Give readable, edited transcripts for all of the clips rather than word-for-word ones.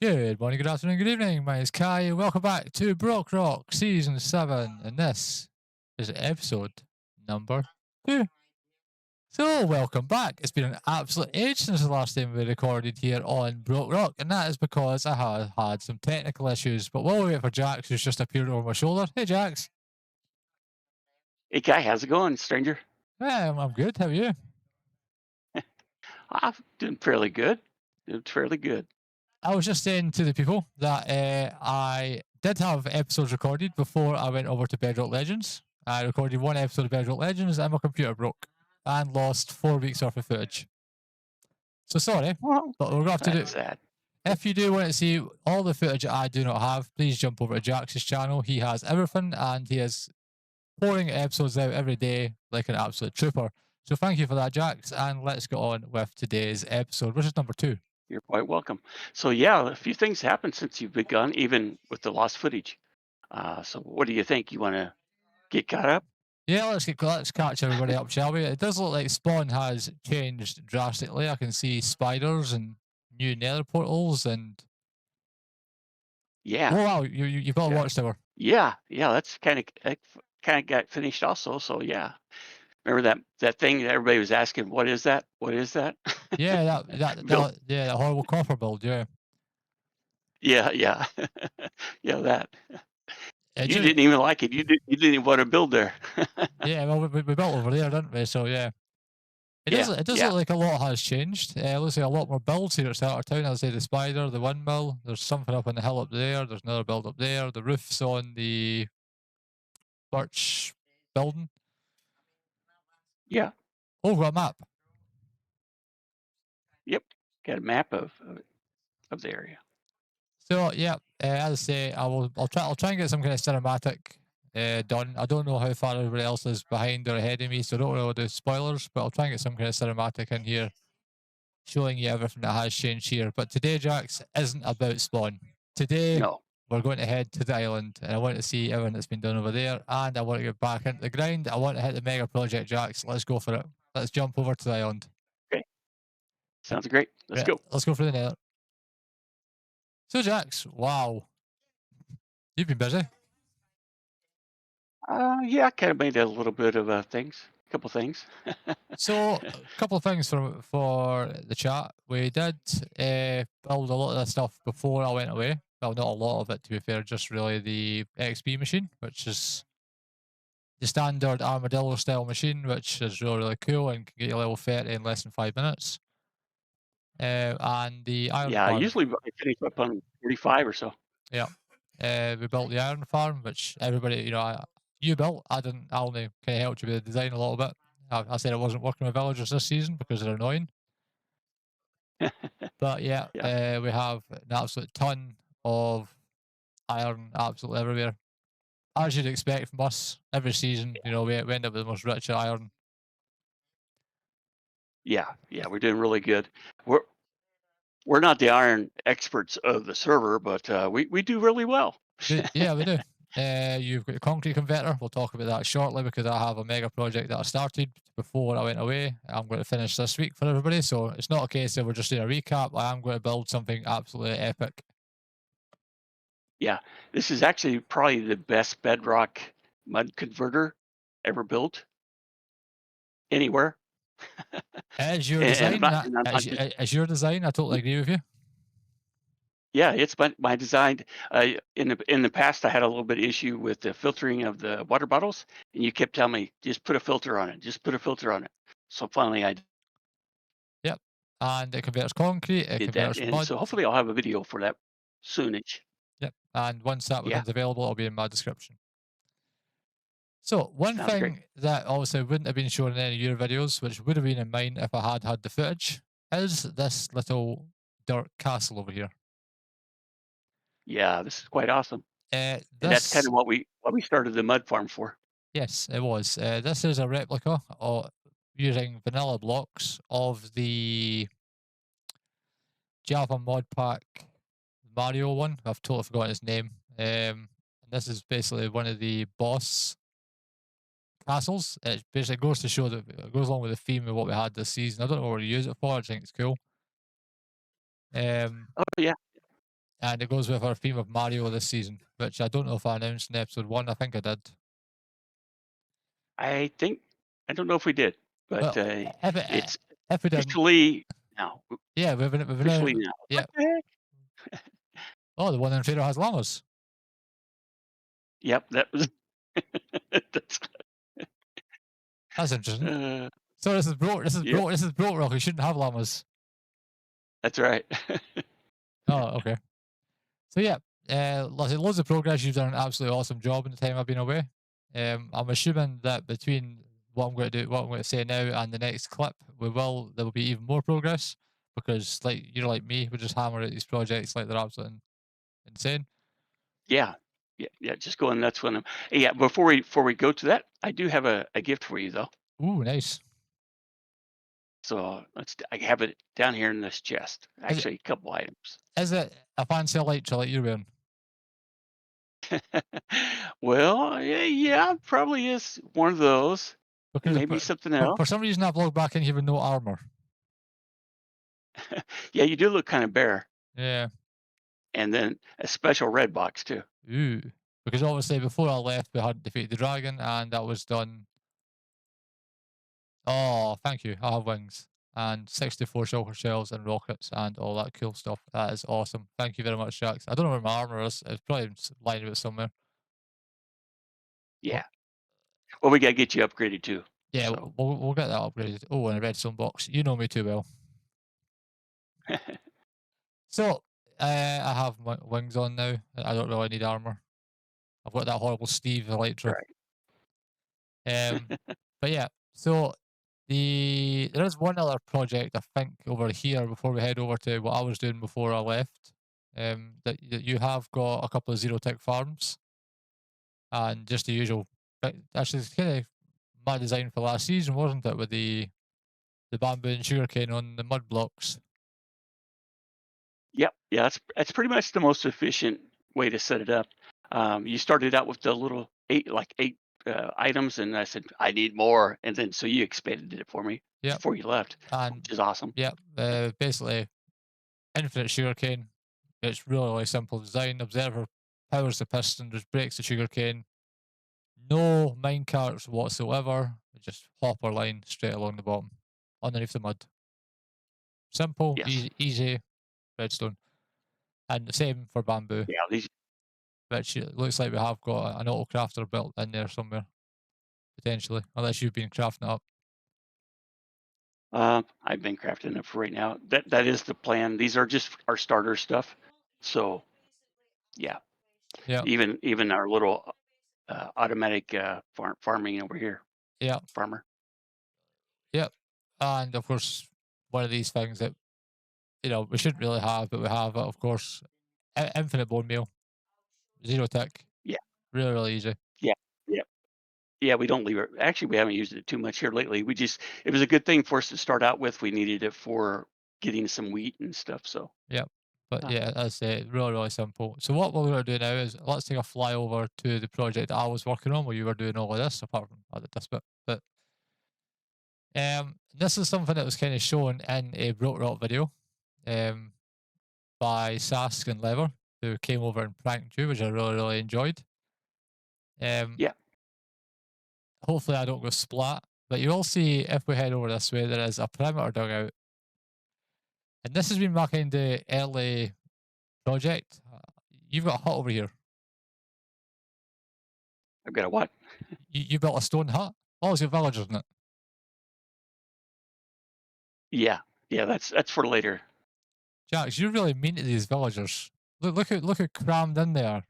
Good morning, good afternoon, good evening. My name is Kai. Welcome back to Brokerock Season 7, and this is episode number 2. So, welcome back. It's been an absolute age since the last time we recorded here on Brokerock, and that is because I have had some technical issues. But while we wait for Jax, who's just appeared over my shoulder. Hey, Jax. Hey, Guy, how's it going, stranger? Yeah, I'm good. How are you? I'm doing fairly good. Doing fairly good. I was just saying to the people that I did have episodes recorded before I went over to Bedrock Legends. I recorded one episode of Bedrock Legends and my computer broke and lost 4 weeks worth of footage. So sorry, Well, but we're going to have to do. that's sad. If you do want to see all the footage I do not have, please jump over to Jax's channel. He has everything and he is pouring episodes out every day like an absolute trooper. So thank you for that, Jax, and let's get on with today's episode, which is number 2. You're quite welcome. So, yeah, a few things happened since you've begun, even with the lost footage. So, what do you think? You want to get caught up? Yeah, let's catch everybody up, shall we? It does look like Spawn has changed drastically. I can see spiders and new nether portals and Yeah, oh wow, you've got a yeah, watchtower. yeah. That's kind of got finished also. So, yeah. Remember that thing that everybody was asking, what is that? What is that? Yeah, Built. that horrible copper build. Yeah, Yeah, yeah, yeah. That it you just didn't even like it. You didn't even want to build there. yeah. Well, we built over there, didn't we? So yeah, Yeah, it does look yeah. like a lot has changed. It looks like a lot more builds here at Starter Town. As I say, the spider, the windmill. There's something up on the hill up there. There's another build up there. The roof's on the birch building. Yeah. Oh, we've got a map. Yep. Got a map of the area. So yeah, as I say, I'll try and get some kind of cinematic done. I don't know how far everybody else is behind or ahead of me, so I don't want to do spoilers, but I'll try and get some kind of cinematic in here, showing you everything that has changed here. But today, Jax, isn't about Spawn. Today No. we're going to head to the island, and I want to see everything that's been done over there, and I want to get back into the grind. I want to hit the mega project, Jax. Let's go for it. Let's jump over to the island. Okay. Right, Sounds great. Let's right, go. let's go for the nether. So, Jax, wow, you've been busy. Yeah, I kind of made a little bit of a couple things. So, a couple of things for the chat. We did build a lot of this stuff before I went away. Well, not a lot of it, to be fair, just really the XP machine, which is the standard armadillo style machine, which is really, really cool and can get you level 30 in less than 5 minutes. And the iron Yeah, farm. usually I finish up on 45 or so. Yeah. We built the iron farm, which everybody, you built. I didn't. I only kind of helped you with the design a little bit. I said I wasn't working with villagers this season because they're annoying. But yeah, Yeah, we have an absolute ton of iron absolutely everywhere. As you'd expect from us, every season, we end up with the most rich iron. yeah. We're doing really good. We're we're not the iron experts of the server, but we do really well. Yeah, we do. You've got your concrete converter. We'll talk about that shortly because I have a mega project that I started before I went away. I'm going to finish this week for everybody. So it's not a case of we're just doing a recap. I am going to build something absolutely epic. Yeah, this is actually probably the best bedrock mud converter ever built anywhere. It is your And design. and I'm not just. It's your design. I totally agree with you. Yeah, it's my design. In the past, I had a little bit of issue with the filtering of the water bottles, and you kept telling me just put a filter on it, just put a filter on it. So finally, I Yep. And it converts concrete. It did that, converts and mud. so hopefully, I'll have a video for that soonish. Yep. And once that Yeah, becomes available, it'll be in my description. So one sounds great. thing that obviously wouldn't have been shown in any of your videos, which would have been in mine if I had had the footage, is this little dirt castle over here. Yeah, this is quite awesome, and that's kind This, of what we started the mud farm for. yes, it was. This is a replica using vanilla blocks of the Java mod pack Mario one. I've totally forgotten his name. And this is basically one of the boss castles. It basically goes to show that it goes along with the theme of what we had this season. I don't know what to use it for. I think it's cool. Um, Oh yeah, and it goes with our theme of Mario this season, which I don't know if I announced in episode 1. I think I did. I don't know if we did, but Well, it's if we didn't, officially now. yeah, we've Officially announced, now. yeah. What the heck? Oh, the one in Trader has llamas. Yep, that was. That's, That's interesting. uh, So this is yep, Brokerock. We shouldn't have llamas. that's right. Oh, okay. So yeah, loads of progress. You've done an absolutely awesome job in the time I've been away. I'm assuming that between what I'm going to do, what I'm going to say now, and the next clip, there will be even more progress because like you're like me, we just hammer at these projects like they're absolutely insane. Yeah, yeah. Just going nuts when I'm. Yeah, before we go to that, I do have a gift for you though. Ooh, nice. So I have it down here in this chest. Is it Actually, a couple items. is it a fancy elytra like you're wearing? Well, yeah, probably is one of those. Because Maybe something for else. some reason I've logged back in here with no armor. Yeah, you do look kind of bare. Yeah. And then a special red box too. Ooh. Because obviously before I left we hadn't defeated the dragon and that was done. Oh, thank you. I have wings and 64 shulker shells and rockets and all that cool stuff. That is awesome. Thank you very much, Jax. I don't know where my armor is. It's probably lying about somewhere. Yeah. Well, Well, we gotta get you upgraded too. yeah, So we'll get that upgraded. Oh, and a redstone box. You know me too well. So, I have my wings on now. I don't really need armor. I've got that horrible Steve Elytra. right. Um, but yeah, so there is one other project I think over here before we head over to what I was doing before I left. That you have got a couple of zero tick farms and just the usual. But actually, it's kind of my design for last season, wasn't it? With the bamboo and sugarcane on the mud blocks. Yep. Yeah, that's pretty much the most efficient way to set it up. You started out with the little eight items, and I said I need more, and then so you expanded it for me Yep, before you left, and which is awesome. yep, basically infinite sugarcane. It's really simple design. Observer powers the piston, just breaks the sugarcane. No mine carts whatsoever. Just hopper line straight along the bottom, underneath the mud. Simple, Yes. easy redstone. And the same for bamboo, Yeah. These. which it looks like we have got an auto crafter built in there somewhere, potentially, unless you've been crafting it up. I've been crafting it for right now. That is the plan. These are just our starter stuff. So yeah, Yeah, even our little automatic farming over here, yeah, farmer. yeah. And of course, one of these things that, we shouldn't really have, but we have it, of course, infinite bone meal, zero tick, Yeah, really, really easy. yeah, yeah, yeah. We don't leave it. Actually, we haven't used it too much here lately. It was a good thing for us to start out with. We needed it for getting some wheat and stuff. So Yeah. But uh, yeah, that's it. Really, really simple. So what we're going to do now is let's take a fly over to the project that I was working on where you were doing all of this, apart from this bit. But this is something that was kind of shown in a Brokerock video um, by Sask and Lever, who came over and pranked you, which I really, really enjoyed. Um, yeah, hopefully I don't go splat. But you will see if we head over this way, there is a perimeter dugout. And this has been my kind of early project. You've got a hut over here. I've got a what? You built a stone hut? Oh, it's your villagers in it. Yeah, yeah. That's for later. Jax, you're really mean to these villagers. Look how crammed in they are.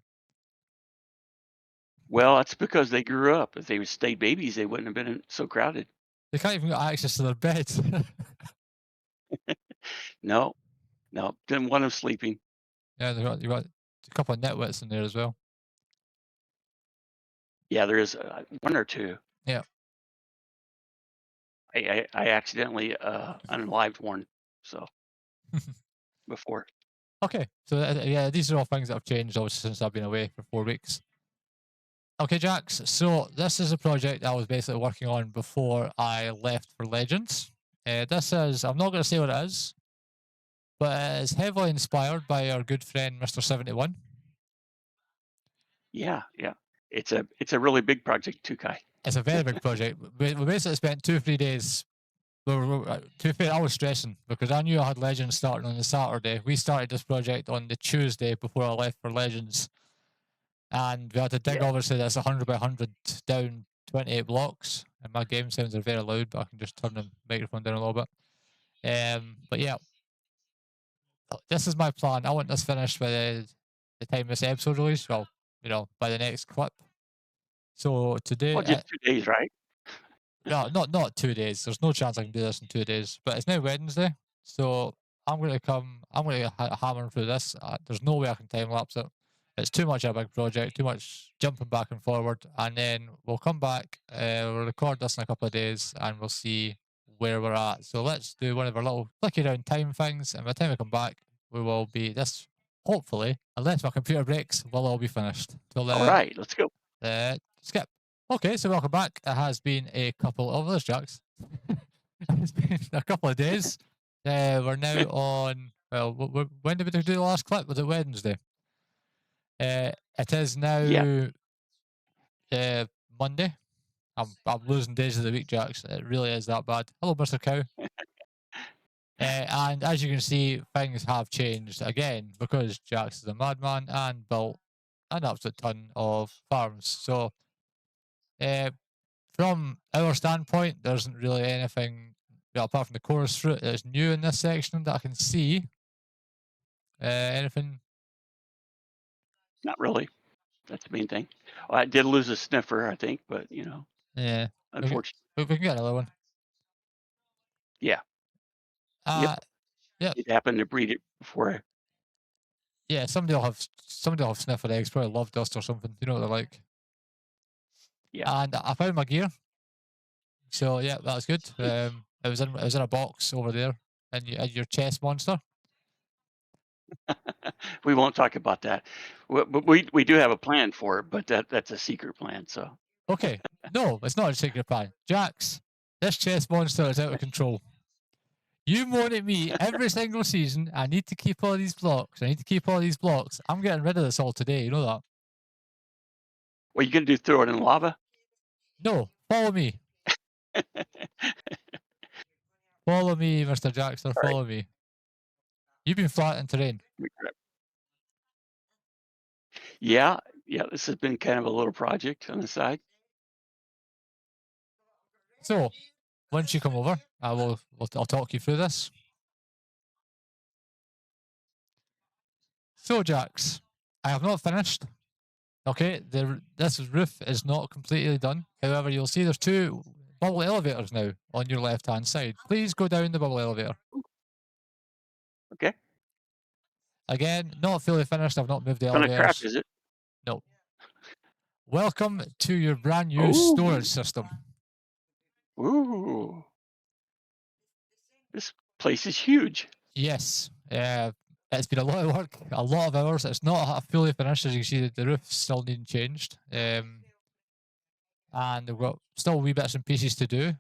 Well, that's because they grew up. If they would stay babies, they wouldn't have been so crowded. They can't even get access to their bed. No, no, didn't want them sleeping. Yeah, you got a couple of nitwits in there as well. Yeah, there is one or two. Yeah. I accidentally unlived one, so before. Okay, so yeah, these are all things that have changed obviously since I've been away for 4 weeks. Okay, Jax. So this is a project I was basically working on before I left for Legends. This is I'm not going to say what it is, but it's heavily inspired by our good friend Mr. 71. Yeah, yeah. It's a really big project too, Kai. It's a very big project. We basically spent 2-3 days. To be fair, I was stressing because I knew I had Legends starting on the Saturday. We started this project on the Tuesday before I left for Legends. And we had to dig, Yeah. obviously, this 100 by 100 down 28 blocks. And my game sounds are very loud, but I can just turn the microphone down a little bit. But yeah, this is my plan. I want this finished by the time this episode releases. Well, by the next clip. So today, Well, just 2 days, right? no, not 2 days. There's no chance I can do this in 2 days. But it's now Wednesday, so I'm going to hammer through this. There's no way I can time lapse it. It's too much of a big project, too much jumping back and forward, and then we'll come back. We'll record this in a couple of days, and we'll see where we're at. So let's do one of our little clicky around time things, and by the time we come back, we will be this. Hopefully, unless my computer breaks, we'll all be finished. Till All right, let's go. skip. Okay, so welcome back. It has been a couple of there's Jax. It's been a couple of days. We're now on. Well, when did we do the last clip? Was it Wednesday? It is now Monday. I'm losing days of the week, Jax. It really is that bad. Hello, Mr. Cow. And as you can see, things have changed again because Jax is a madman and built an absolute ton of farms. So, from our standpoint, there isn't really anything, apart from the chorus fruit, that's new in this section that I can see. Anything? Not really. That's the main thing. Well, I did lose a sniffer, I think, but Yeah. unfortunately. We can get another one. Yeah. Yep. It happened to breed it before. Yeah, somebody will have sniffer eggs, probably Lovedust or something. You know what they're like. Yeah. And I found my gear. So yeah, that's good. It was in a box over there in your chest monster. We won't talk about that. But we do have a plan for it, but that's a secret plan. So Okay. No, it's not a secret plan. Jax, this chest monster is out of control. You moan at me every single season. I need to keep all these blocks. I'm getting rid of this all today. You know that? what are you gonna do? Throw it in lava? No, follow me. Follow me, Mr. Jackson. All right. Follow me. You've been flat in terrain. Yeah. This has been kind of a little project on the side. So, once you come over, I'll talk you through this. So, Jax, I have not finished. Okay, this roof is not completely done. However, you'll see there's 2 bubble elevators now on your left-hand side. Please go down the bubble elevator. Okay. Again, not fully finished. I've not moved the Ton of crap, elevators. is it? No. Welcome to your brand new storage system. Ooh. This place is huge. Yes. It's been a lot of work, a lot of hours. It's not fully finished, as you can see. The roof's still needing changed, and we've got still wee bits and pieces to do.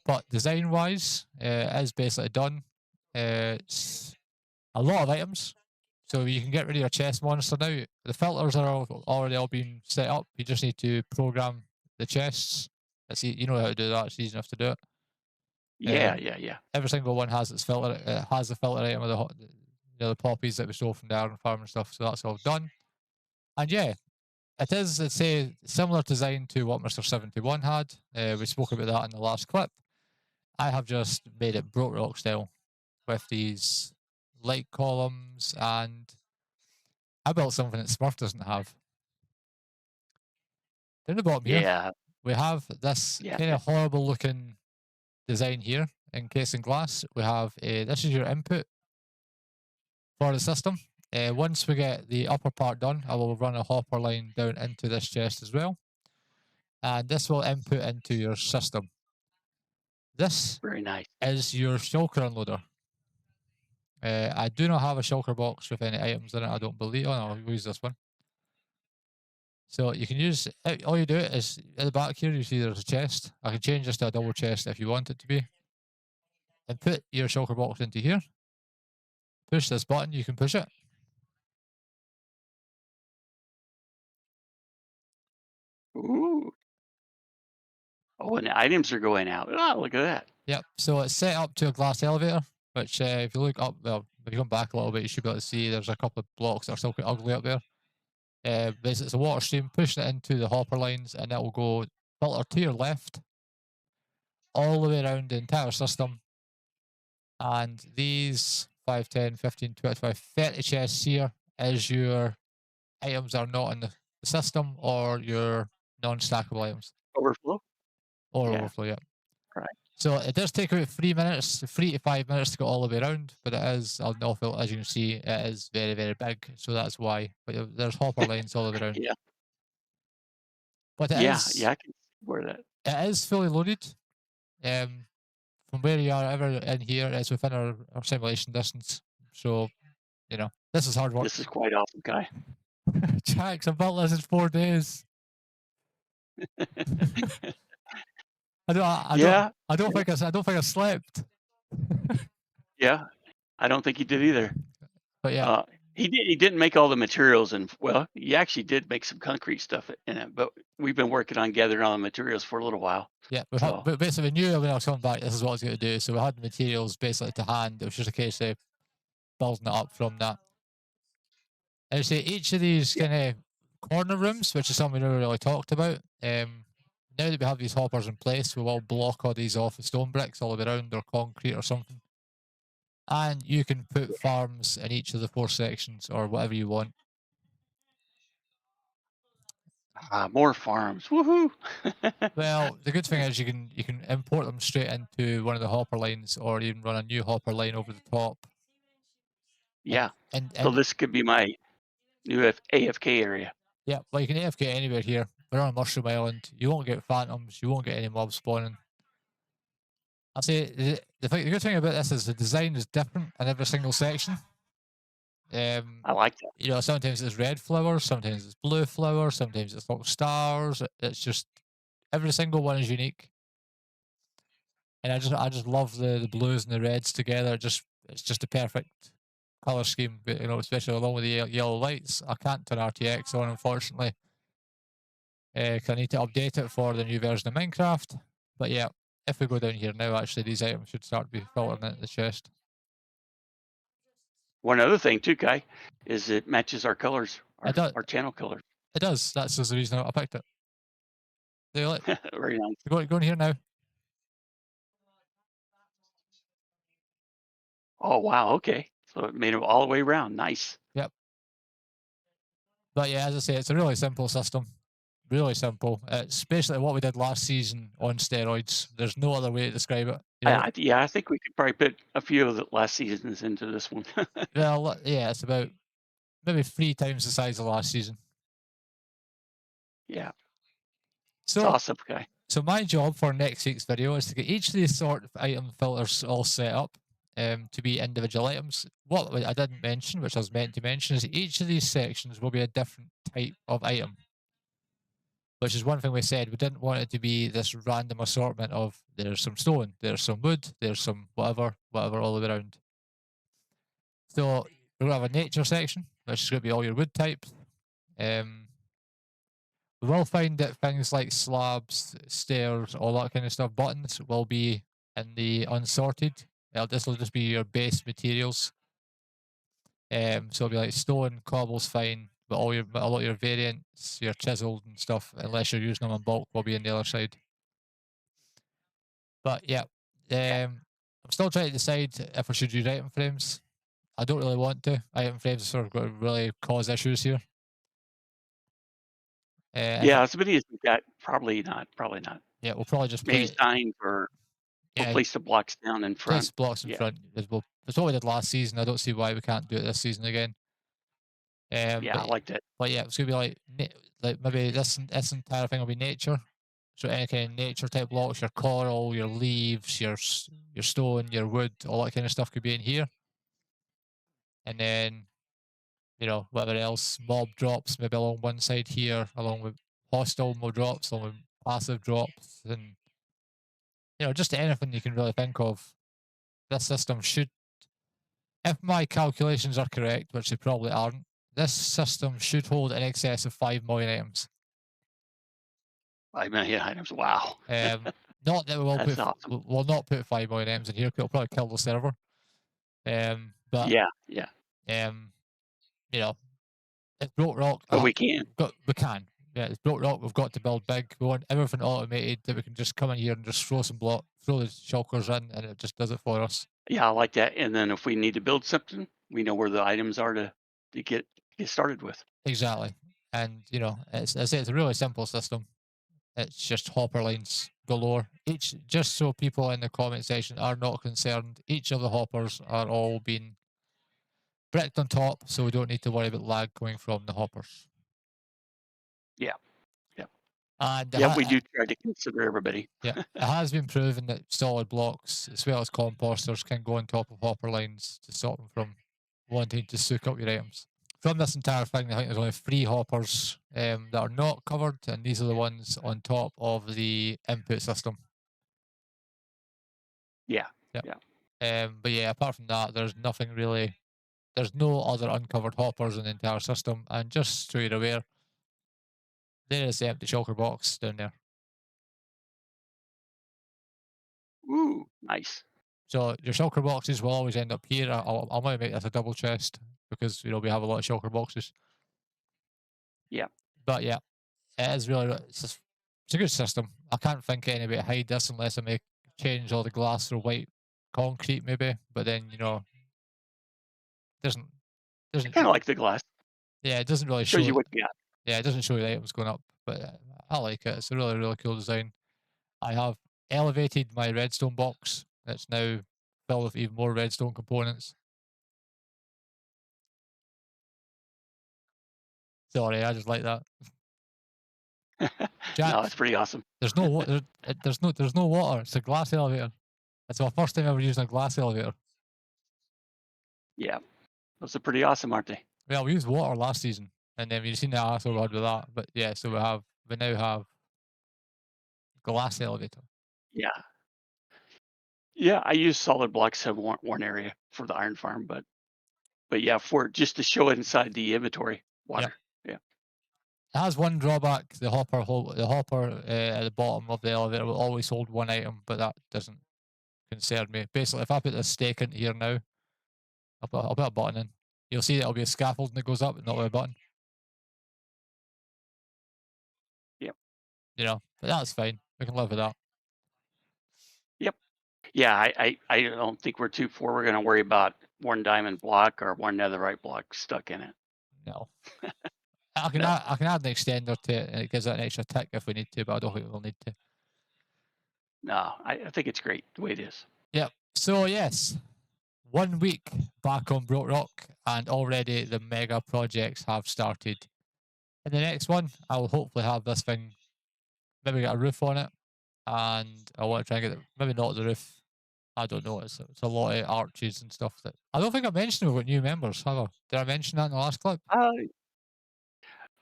But design-wise, it is basically done. It's a lot of items, so you can get rid of your chest monster now. The filters are already all been set up. You just need to program the chests. You know how to do that. It's easy enough to do it. Yeah. Every single one has its filter. It has the filter item of the poppies that we stole from the iron farm and stuff. So that's all done. And yeah, it is, I'd say, similar design to what Mr. 71 had. We spoke about that in the last clip. I have just made it Brokerock style with these light columns, and I built something that Smurf doesn't have. Down the bottom here, we have this kind of horrible looking design here, encased in glass. We have this is your input for the system. Once we get the upper part done, I will run a hopper line down into this chest as well. And this will input into your system. This Very nice. is your shulker unloader. I do not have a shulker box with any items in it, I don't believe. Oh no, I'll use this one. So you can use, all you do is, at the back here, you see there's a chest. I can change this to a double chest if you want it to be. And put your shulker box into here. push this button, you can push it. Ooh. Oh, and the items are going out. Oh, look at that. Yep. So it's set up to a glass elevator, which if you look up, well, if you come back a little bit, you should be able to see there's a couple of blocks that are still quite ugly up there. Basically, it's a water stream, pushing it into the hopper lines, and it will go filter to your left, all the way around the entire system. And these 5, 10, 15, 25, 30 chests here is your items that are not in the system or your non-stackable items. Overflow? Or Yeah. overflow, yeah. Right. So it does take about 3 minutes, 3 to 5 minutes to go all the way around, but it is, as you can see, it is very, very big. So that's why. But there's hopper lanes all the way around. Yeah. But Yeah, I can see where that. it is fully loaded. From where you are ever in here, it's within our simulation distance. So, this is hard work. This is quite awesome, guy. Jax, I built this in 4 days. I don't think I slept. Yeah, I don't think he did either. But yeah, he didn't make all the materials, and well, he actually did make some concrete stuff in it. But we've been working on gathering all the materials for a little while. yeah. But basically, we knew when I was coming back, this is what I was going to do. So we had the materials basically to hand. It was just a case of building it up from that. And you see, each of these kind of corner rooms, which is something we never really talked about. Now that we have these hoppers in place, we will block all these off with stone bricks all the way around, or concrete or something. And you can put farms in each of the 4 sections or whatever you want. More farms. Woohoo! Well, the good thing is you can import them straight into one of the hopper lines, or even run a new hopper line over the top. Yeah. And So this could be my new AFK area. yeah, well, you can AFK anywhere here. We're on a mushroom island. You won't get phantoms. You won't get any mobs spawning. I'll say the good thing about this is the design is different in every single section. I like that. Sometimes it's red flowers, sometimes it's blue flowers, sometimes it's little stars. It's just every single one is unique. And I just love the blues and the reds together. It's just a perfect color scheme. But, especially along with the yellow lights. I can't turn RTX on, unfortunately, because I need to update it for the new version of Minecraft. But yeah, if we go down here now, actually, these items should start to be filtering into the chest. One other thing too, Kai, is it matches our colors, our channel colors. It does. That's the reason I picked it. Very nice. Go in here now. Oh wow, okay. So it made it all the way around. Nice. Yep. But yeah, as I say, it's a really simple system. Really simple. It's basically what we did last season on steroids. There's no other way to describe it. I think we could probably put a few of the last seasons into this one. Well, yeah, it's about maybe 3 times the size of last season. Yeah. So, it's awesome, Kai. So my job for next week's video is to get each of these sort of item filters all set up to be individual items. What I didn't mention, which I was meant to mention, is each of these sections will be a different type of item. Which is one thing we said. We didn't want it to be this random assortment of there's some stone, there's some wood, there's some whatever all the way around. So we're going to have a nature section, which is going to be all your wood types. We will find that things like slabs, stairs, all that kind of stuff, buttons will be in the unsorted. This will just be your base materials. So it'll be like stone, cobble's fine, but a lot of your variants, your chiseled and stuff, unless you're using them in bulk, will be on the other side. But yeah, I'm still trying to decide if I should use item frames. I don't really want to. Item frames are sort of going to really cause issues here. Yeah, as many as we got, probably not. Yeah, we'll probably just maybe signs or we'll place the blocks down in front. Place blocks in front. That's what we did last season. I don't see why we can't do it this season again. I liked it. But yeah, it's gonna be like maybe this entire thing will be nature. So any kind of nature type blocks, your coral, your leaves, your stone, your wood, all that kind of stuff could be in here. And then, whatever else, mob drops maybe along one side here, along with hostile mob drops, along with passive drops, and just anything you can really think of. This system should, if my calculations are correct, which they probably aren't, this system should hold in excess of 5 million items. 5 million items. Wow. Not that we will That's put, awesome. we'll not put 5 million items in here. It'll probably kill the server. But Yeah. you know, it's Brokerock. But we can. We can. Yeah, it's Brokerock. We've got to build big. We want everything automated that we can just come in here and just throw the shulkers in, and it just does it for us. Yeah, I like that. And then if we need to build something, we know where the items are to get started with. Exactly. And it's a really simple system. It's just hopper lines galore. Just so people in the comment section are not concerned, each of the hoppers are all being bricked on top, so we don't need to worry about lag going from the hoppers. Yeah. Yeah. And we do try to consider everybody. Yeah, it has been proven that solid blocks as well as composters can go on top of hopper lines to stop them from wanting to soak up your items. From this entire thing, I think there's only 3 hoppers that are not covered, and these are the ones on top of the input system. Yeah. But yeah, apart from that, there's nothing really. There's no other uncovered hoppers in the entire system, and just so you're aware, there is the empty shulker box down there. Ooh, nice. So your shulker boxes will always end up here. I might make this a double chest because we have a lot of shulker boxes. Yeah. But yeah, it is really it's a good system. I can't think of any way to hide this unless I change all the glass for white concrete maybe. But then doesn't Kind of like the glass. Yeah, it doesn't really Shows you what you got. Yeah, it doesn't show you the items going up, but I like it. It's a really, really cool design. I have elevated my redstone box. It's now filled with even more redstone components. Sorry, I just like that. Jack, No, it's pretty awesome. There's no water. There's no water. It's a glass elevator. It's my first time ever using a glass elevator. Yeah, those are pretty awesome, aren't they? Well, we used water last season, and then you've seen the asshole we had with that. But yeah, so we now have glass elevator. Yeah. Yeah, I use solid blocks in one area for the iron farm, but yeah, for just to show it inside the inventory water. Yep. It has one drawback. The hopper at the bottom of the elevator will always hold 1 item, but that doesn't concern me. Basically, if I put this stake in here now, I'll put a button in. You'll see that it'll be a scaffolding that goes up, not with a button. Yep. But that's fine. We can live with that. Yep. Yeah, I don't think we're we're going to worry about 1 diamond block or 1 netherite block stuck in it. No. I can add an extender to it, and it gives it an extra tick if we need to, but I don't think we'll need to. No, I think it's great the way it is. Yep. So yes, 1 week back on Brokerock, and already the mega projects have started. In the next one, I will hopefully have this thing, maybe get a roof on it, and I want to try and get maybe not the roof. I don't know. It's a lot of arches and stuff that I don't think I mentioned we've got new members, have I? Did I mention that in the last clip?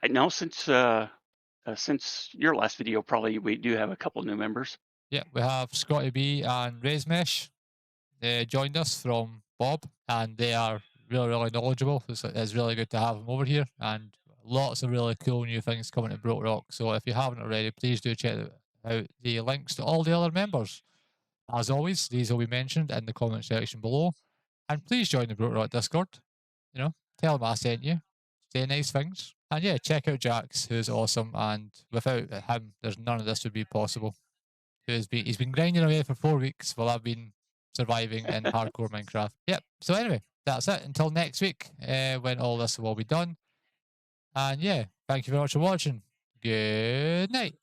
I know since your last video, probably we do have a couple new members. Yeah, we have Scotty B and RaiseMesh. They joined us from Bob, and they are really, really knowledgeable. It's really good to have them over here, and lots of really cool new things coming to Brokerock. So if you haven't already, please do check out the links to all the other members. As always, these will be mentioned in the comment section below. And please join the Brokerock Discord. Tell them I sent you. Say nice things. And yeah, check out Jax, who's awesome. And without him, there's none of this would be possible. He's been grinding away for 4 weeks while I've been surviving in hardcore Minecraft. Yep. So anyway, that's it. Until next week, when all this will all be done. And yeah, thank you very much for watching. Good night.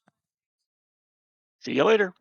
See you later.